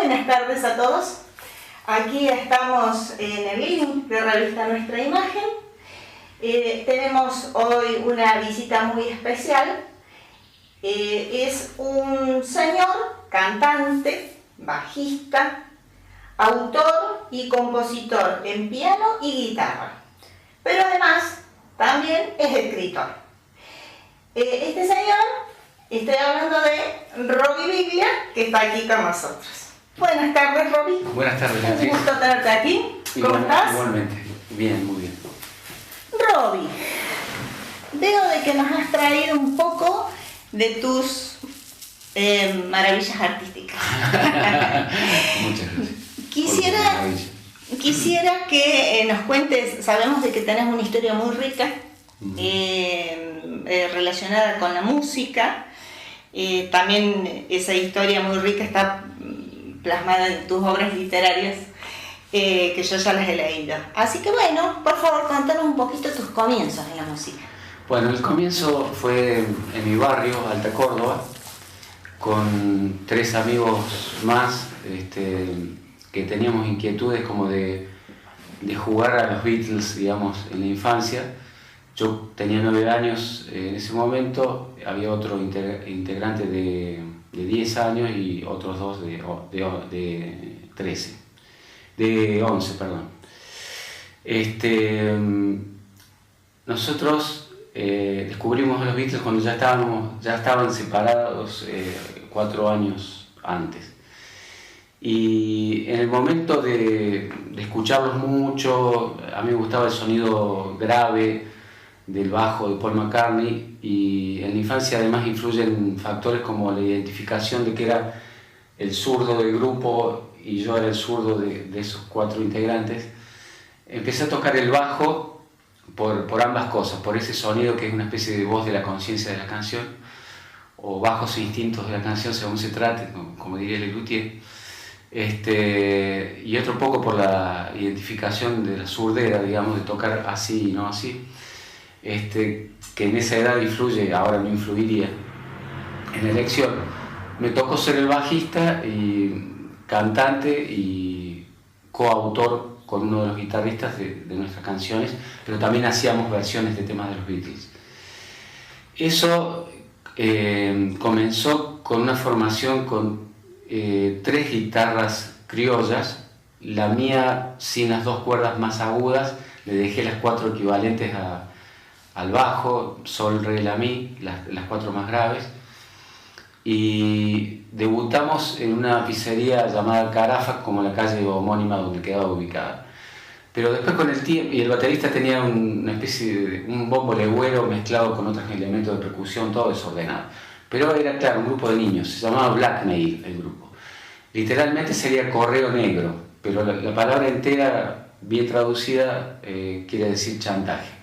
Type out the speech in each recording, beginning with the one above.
Buenas tardes a todos. Aquí estamos en el living de Revista Nuestra Imagen. Tenemos hoy una visita muy especial. Es un señor cantante, bajista, autor y compositor en piano y guitarra. Pero además también es escritor. Este señor, estoy hablando de Robbie Biglia, que está aquí con nosotros. Buenas tardes, Robbie. Buenas tardes, Un gusto tenerte aquí. ¿Cómo estás? Igualmente. Bien, muy bien. Robbie, veo de que nos has traído un poco de tus maravillas artísticas. Muchas gracias. Quisiera que nos cuentes, sabemos de que tenés una historia muy rica relacionada con la música. También esa historia muy rica está plasmada en tus obras literarias, que yo ya las he leído. Así que bueno, por favor, contanos un poquito tus comienzos en la música. Bueno, el comienzo fue en mi barrio, Alta Córdoba, con 3 amigos más que teníamos inquietudes como de jugar a los Beatles, digamos, en la infancia. Yo tenía 9 años en ese momento, había otro integrante de 10 años y otros 2 de 11, perdón. Nosotros descubrimos a los Beatles cuando ya estaban separados 4 años antes. Y en el momento de escucharlos mucho, a mí me gustaba el sonido grave del bajo de Paul McCartney, y en la infancia además influyen factores como la identificación de que era el zurdo del grupo y yo era el zurdo de esos 4 integrantes. Empecé a tocar el bajo por ambas cosas, por ese sonido que es una especie de voz de la conciencia de la canción, o bajos instintos de la canción según se trate, como diría Lelutier. Y otro poco por la identificación de la surdera, digamos, de tocar así y no así, que en esa edad influye, ahora no influiría en la elección. Me tocó ser el bajista y cantante y coautor con uno de los guitarristas de nuestras canciones, pero también hacíamos versiones de temas de los Beatles. Eso comenzó con una formación con 3 guitarras criollas, la mía sin las 2 cuerdas más agudas, le dejé las 4 equivalentes al bajo, sol, re, la, mi, las 4 más graves, y debutamos en una pizzería llamada Carafa, como la calle homónima donde quedaba ubicada. Pero después con el tiempo, y el baterista tenía una especie de un bombo legüero mezclado con otros elementos de percusión, todo desordenado. Pero era, claro, un grupo de niños, se llamaba Blackmail el grupo. Literalmente sería correo negro, pero la palabra entera, bien traducida, quiere decir chantaje.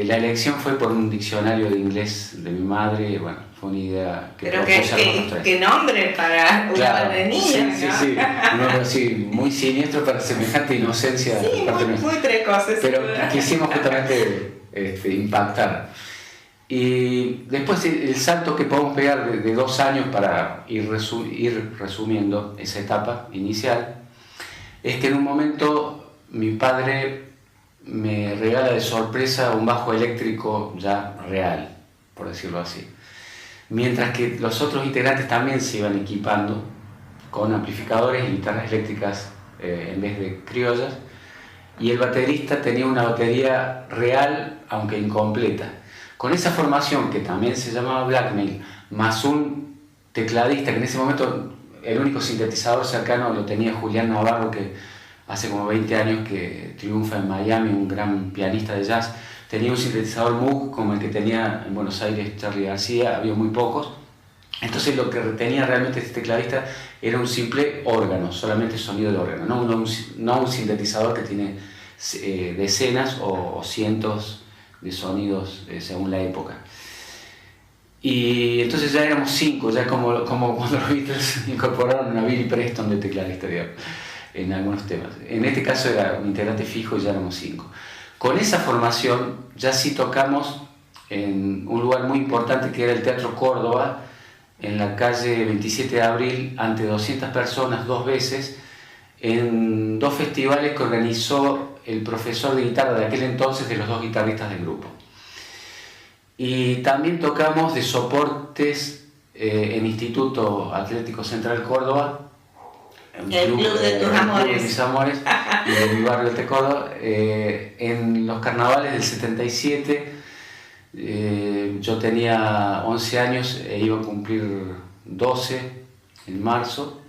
La elección fue por un diccionario de inglés de mi madre. Bueno, fue una idea que... Pero qué nombre para un nombre de niño, sí, ¿no? Sí, un nombre así, muy siniestro para semejante inocencia. Sí, muy precoz. Pero quisimos justamente impactar. Y después el salto que podemos pegar de 2 años para ir resumiendo esa etapa inicial, es que en un momento mi padre me regala de sorpresa un bajo eléctrico ya real, por decirlo así. Mientras que los otros integrantes también se iban equipando con amplificadores y guitarras eléctricas en vez de criollas, y el baterista tenía una batería real, aunque incompleta. Con esa formación, que también se llamaba Blackmail, más un tecladista, que en ese momento el único sintetizador cercano lo tenía Julián Navarro, que hace como 20 años que triunfa en Miami, un gran pianista de jazz. Tenía un sintetizador Moog como el que tenía en Buenos Aires Charly García, había muy pocos. Entonces lo que retenía realmente este tecladista era un simple órgano, solamente sonido de órgano, no un sintetizador que tiene decenas o cientos de sonidos según la época. Y entonces ya éramos 5, ya como cuando los Beatles incorporaron a Billy Preston de tecladista, digamos, en algunos temas. En este caso era un integrante fijo y ya éramos 5. Con esa formación ya sí tocamos en un lugar muy importante que era el Teatro Córdoba, en la calle 27 de abril ante 200 personas 2 veces en 2 festivales que organizó el profesor de guitarra de aquel entonces de los 2 guitarristas del grupo. Y también tocamos de soportes en Instituto Atlético Central Córdoba, el club de tus amores, de mis amores y de mi barrio de Córdoba, en los carnavales del 77. Yo tenía 11 años e iba a cumplir 12 en marzo.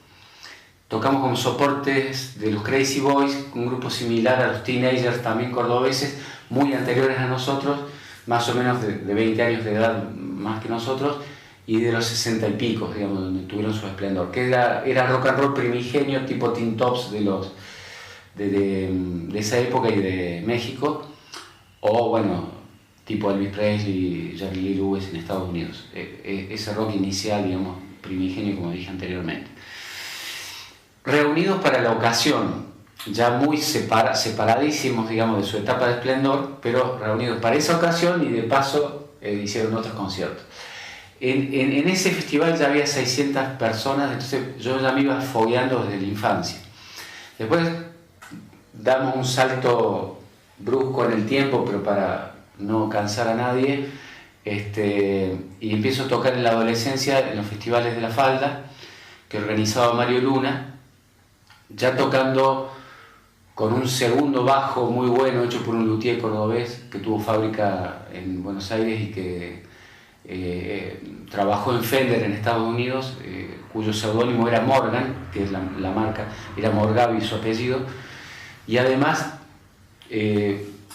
Tocamos como soportes de los Crazy Boys, un grupo similar a los Teenagers, también cordobeses, muy anteriores a nosotros, más o menos de 20 años de edad más que nosotros, y de los 60 y pico, digamos, donde tuvieron su esplendor, que era rock and roll primigenio, tipo Teen Tops de esa época y de México, o bueno, tipo Elvis Presley, Jerry Lee Lewis en Estados Unidos. Ese rock inicial, digamos, primigenio, como dije anteriormente. Reunidos para la ocasión, ya muy separadísimos, digamos, de su etapa de esplendor, pero reunidos para esa ocasión y de paso hicieron otros conciertos. En ese festival ya había 600 personas, entonces yo ya me iba fogueando desde la infancia. Después damos un salto brusco en el tiempo, pero para no cansar a nadie, y empiezo a tocar en la adolescencia en los festivales de La Falda, que organizaba Mario Luna, ya tocando con un segundo bajo muy bueno hecho por un luthier cordobés que tuvo fábrica en Buenos Aires y que trabajó en Fender en Estados Unidos, cuyo seudónimo era Morgan, que es la marca, era Morgavi su apellido, y además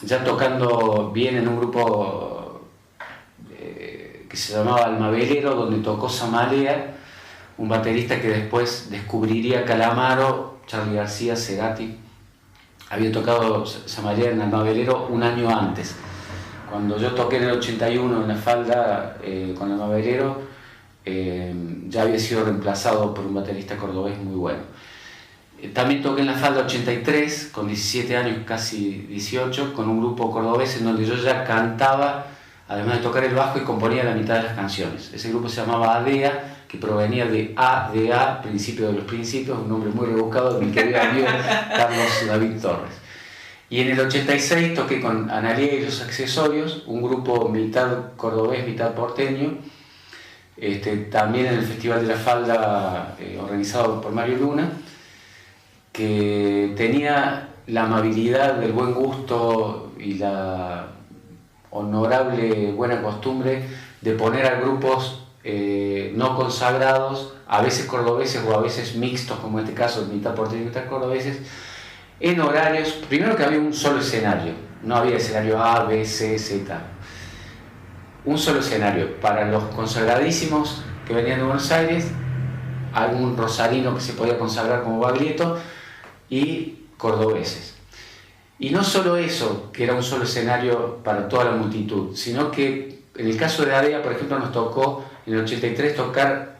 ya tocando bien en un grupo que se llamaba Almavelero, donde tocó Samalea, un baterista que después descubriría Calamaro, Charly García, Cerati. Había tocado Samalea en Almavelero un año antes. Cuando yo toqué en el 81 en La Falda con Almavelero, ya había sido reemplazado por un baterista cordobés muy bueno. También toqué en La Falda 83, con 17 años, casi 18, con un grupo cordobés en donde yo ya cantaba, además de tocar el bajo, y componía la mitad de las canciones. Ese grupo se llamaba ADEA, que provenía de ADA, Principio de los Principios, un nombre muy rebuscado de mi querido amigo Carlos David Torres. Y en el 86 toqué con Analía y los Accesorios, un grupo mitad cordobés, mitad porteño, también en el Festival de La Falda organizado por Mario Luna, que tenía la amabilidad, el buen gusto y la honorable buena costumbre de poner a grupos no consagrados, a veces cordobeses o a veces mixtos, como en este caso, mitad porteño y mitad cordobeses, en horarios. Primero que había un solo escenario, no había escenario A, B, C, Z. Un solo escenario para los consagradísimos que venían de Buenos Aires, algún rosarino que se podía consagrar como Baglietto y cordobeses. Y no solo eso, que era un solo escenario para toda la multitud, sino que en el caso de ADEA, por ejemplo, nos tocó en el 83 tocar,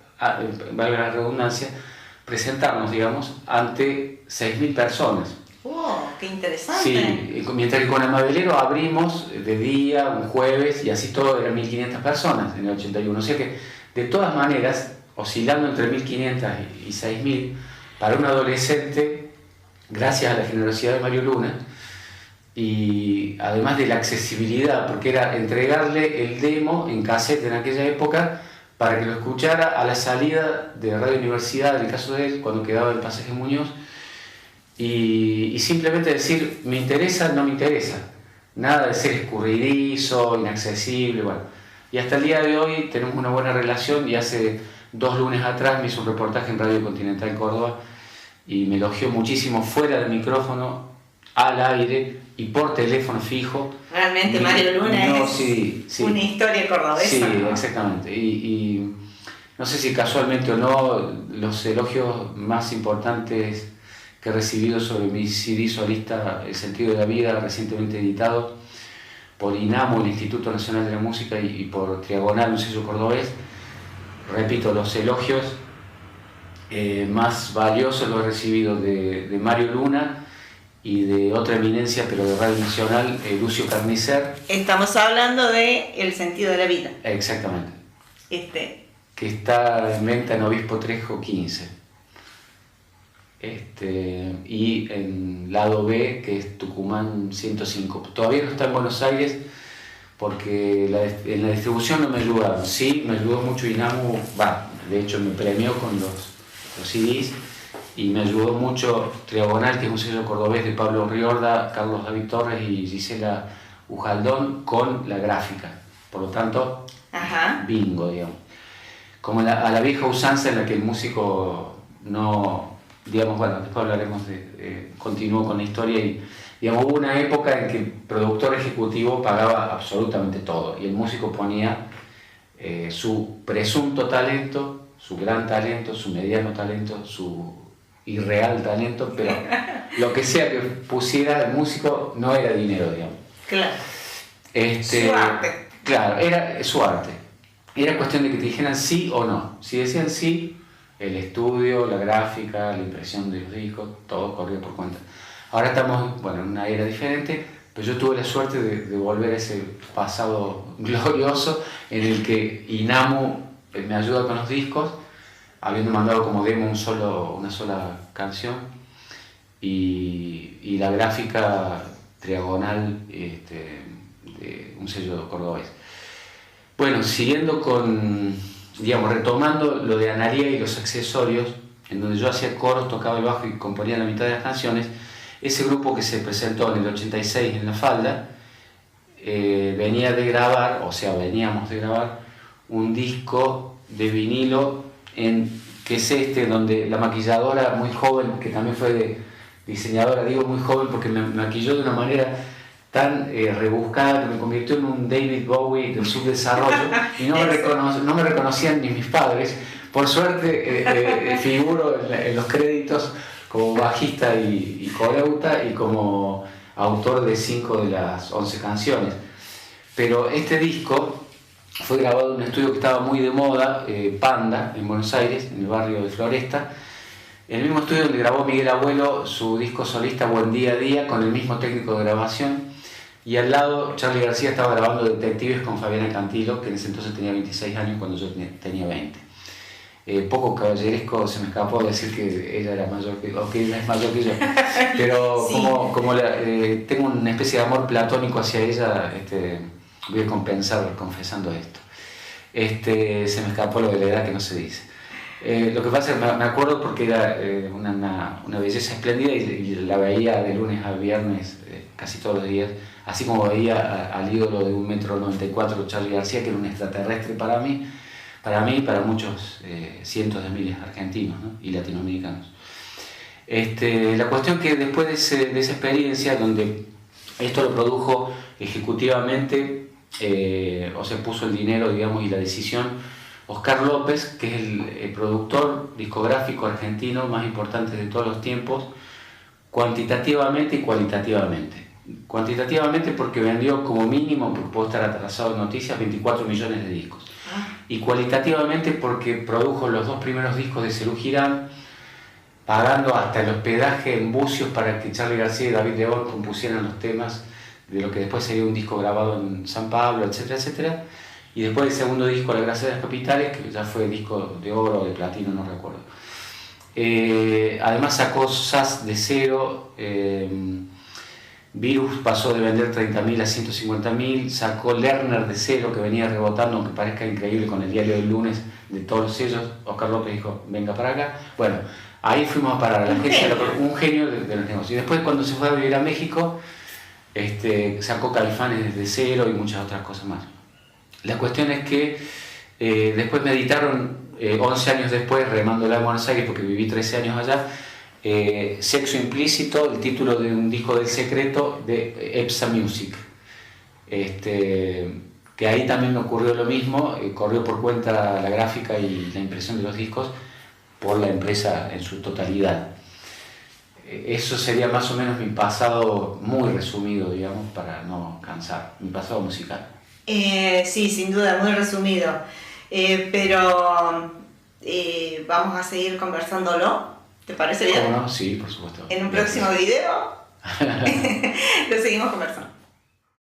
valga la redundancia, presentarnos, digamos, ante 6.000 personas. ¡Wow! ¡Qué interesante! Sí, mientras que con Almavelero abrimos de día, un jueves, y así todo eran 1.500 personas en el 81. O sea que, de todas maneras, oscilando entre 1.500 y 6.000, para un adolescente, gracias a la generosidad de Mario Luna, y además de la accesibilidad, porque era entregarle el demo en cassette en aquella época para que lo escuchara a la salida de Radio Universidad, en el caso de él, cuando quedaba el Pasaje Muñoz, y simplemente decir, me interesa, no me interesa, nada de ser escurridizo, inaccesible, bueno. Y hasta el día de hoy tenemos una buena relación, y hace 2 lunes atrás me hizo un reportaje en Radio Continental Córdoba y me elogió muchísimo fuera del micrófono, al aire y por teléfono fijo. Realmente Mario Luna es una historia cordobesa. Sí, ¿no? Exactamente. Y no sé si casualmente o no, los elogios más importantes que he recibido sobre mi CD solista El Sentido de la Vida, recientemente editado por INAMU, el Instituto Nacional de la Música, y por Triagonal, un sello cordobés. Repito, los elogios más valiosos los he recibido de Mario Luna y de otra eminencia, pero de Radio Nacional, Lucio Carnicer. Estamos hablando de El Sentido de la Vida. Exactamente. que está en venta en Obispo Trejo 15. Y en lado B, que es Tucumán 105. Todavía no está en Buenos Aires porque en la distribución no me ayudaron. Sí, me ayudó mucho INAMU, de hecho me premió con los CDs, y me ayudó mucho Triagonal, que es un sello cordobés de Pablo Riorda, Carlos David Torres y Gisela Ujaldón, con la gráfica. Por lo tanto, bingo, digamos. Como a la vieja usanza en la que el músico no, digamos, bueno, después hablaremos continuó con la historia, y digamos, hubo una época en que el productor ejecutivo pagaba absolutamente todo y el músico ponía su presunto talento, su gran talento, su mediano talento, su irreal talento, pero lo que sea que pusiera el músico no era dinero, digamos. Claro. Su arte. Claro, era su arte. Era cuestión de que te dijeran sí o no. Si decían sí, el estudio, la gráfica, la impresión de los discos, todo corría por cuenta. Ahora estamos, bueno, en una era diferente, pero yo tuve la suerte de volver a ese pasado glorioso en el que INAMU me ayuda con los discos, habiendo mandado como demo una sola canción, y la gráfica Triagonal, de un sello cordobés. Bueno, siguiendo con, digamos, retomando lo de Analía y los accesorios, en donde yo hacía coros, tocaba el bajo y componía la mitad de las canciones, ese grupo que se presentó en el 86 en La Falda, veníamos de grabar un disco de vinilo, que es donde la maquilladora muy joven, que también fue diseñadora, digo muy joven porque me maquilló de una manera tan rebuscada que me convirtió en un David Bowie del subdesarrollo, y no me reconocían ni mis padres. Por suerte figuro en los créditos como bajista y coreuta y como autor de 5 de las 11 canciones. Pero este disco fue grabado en un estudio que estaba muy de moda, Panda, en Buenos Aires, en el barrio de Floresta, en el mismo estudio donde grabó Miguel Abuelo su disco solista Buen Día a Día, con el mismo técnico de grabación, y al lado Charly García estaba grabando Detectives con Fabiana Cantilo, que en ese entonces tenía 26 años cuando yo tenía 20. Poco caballeresco se me escapó decir que ella era mayor o que ella es mayor que yo, pero sí. como tengo una especie de amor platónico hacia ella, voy a compensar confesando esto. Se me escapó lo de la edad que no se dice. Lo que pasa es que me acuerdo porque era una belleza espléndida, y la veía de lunes a viernes casi todos los días, así como veía al ídolo de 1,94 m, Charly García, que era un extraterrestre para mí y para muchos cientos de miles de argentinos, ¿no? Y latinoamericanos. La cuestión que después de esa experiencia, donde esto lo produjo ejecutivamente, o se puso el dinero, digamos, y la decisión, Oscar López, que es el productor discográfico argentino más importante de todos los tiempos, cuantitativamente y cualitativamente. Cuantitativamente porque vendió como mínimo, porque puedo estar atrasado en noticias, 24 millones de discos. Y cualitativamente porque produjo los 2 primeros discos de Serú Girán, pagando hasta el hospedaje en Bucios para que Charly García y David Lebón compusieran los temas de lo que después sería un disco grabado en San Pablo, etcétera, etcétera. Y después el segundo disco, La Gracia de las Capitales, que ya fue disco de oro o de platino, no recuerdo. Además sacó SAS de cero, Virus pasó de vender 30.000 a 150.000, sacó Lerner de cero, que venía rebotando, aunque parezca increíble, con el diario del lunes de todos los sellos. Oscar López dijo, venga para acá. Bueno, ahí fuimos a parar a la agencia, un genio de los negocios. Y después, cuando se fue a vivir a México, sacó Califanes desde cero y muchas otras cosas más. La cuestión es que después me editaron, 11 años después, remándola en Buenos Aires, porque viví 13 años allá, Sexo Implícito, el título de un disco del secreto de EPSA Music. Que ahí también me ocurrió lo mismo, corrió por cuenta la gráfica y la impresión de los discos por la empresa en su totalidad. Eso sería más o menos mi pasado muy resumido, digamos, para no cansar, mi pasado musical. Sí, sin duda, muy resumido. Pero vamos a seguir conversándolo. ¿Te parece bien? ¿Cómo no? Sí, por supuesto. En un próximo video lo seguimos conversando.